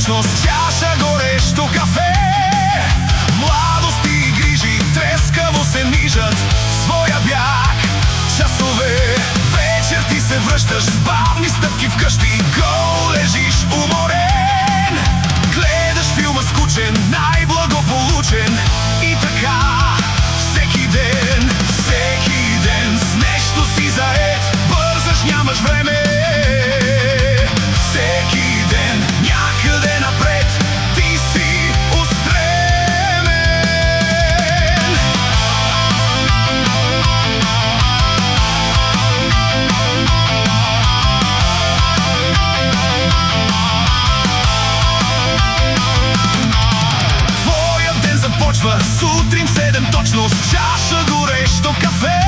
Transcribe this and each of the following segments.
точно с чаша горещо кафе. Младост и грижи трескаво се нижат в своя бяг. Часове, вечер ти се връщаш с бавни стъпки вкъщи. Гол лежиш уморен, гледаш филма скучен, най-благополучен. И така всеки ден с нещо си заед. Бързаш, нямаш време. Всеки ден някъде напред ти си устремен. Твоят ден започва сутрин в 7 точно с чаша горещо кафе.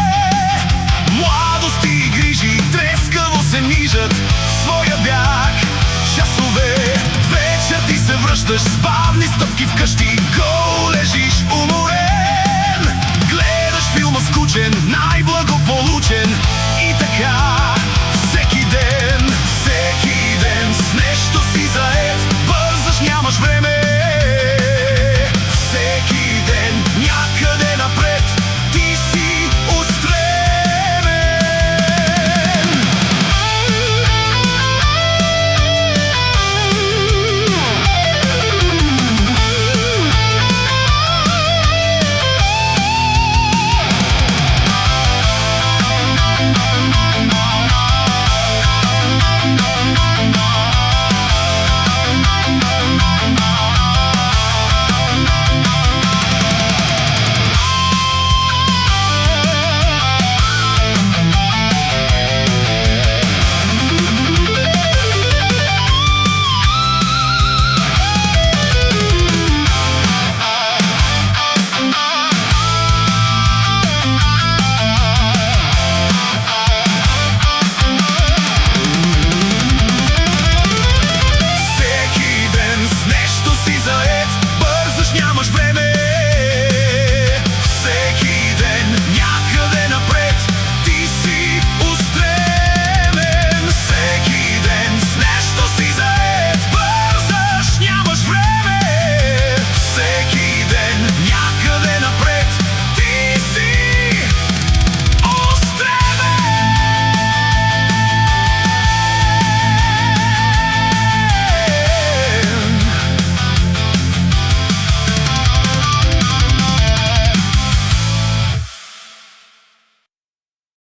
Младост и грижи трескаво се нижат в своя бяг. Часове, вечер ти се връщаш с бавни стъпки вкъщи. Гол лежиш уморен, гледаш филма скучен, най-благополучен. И така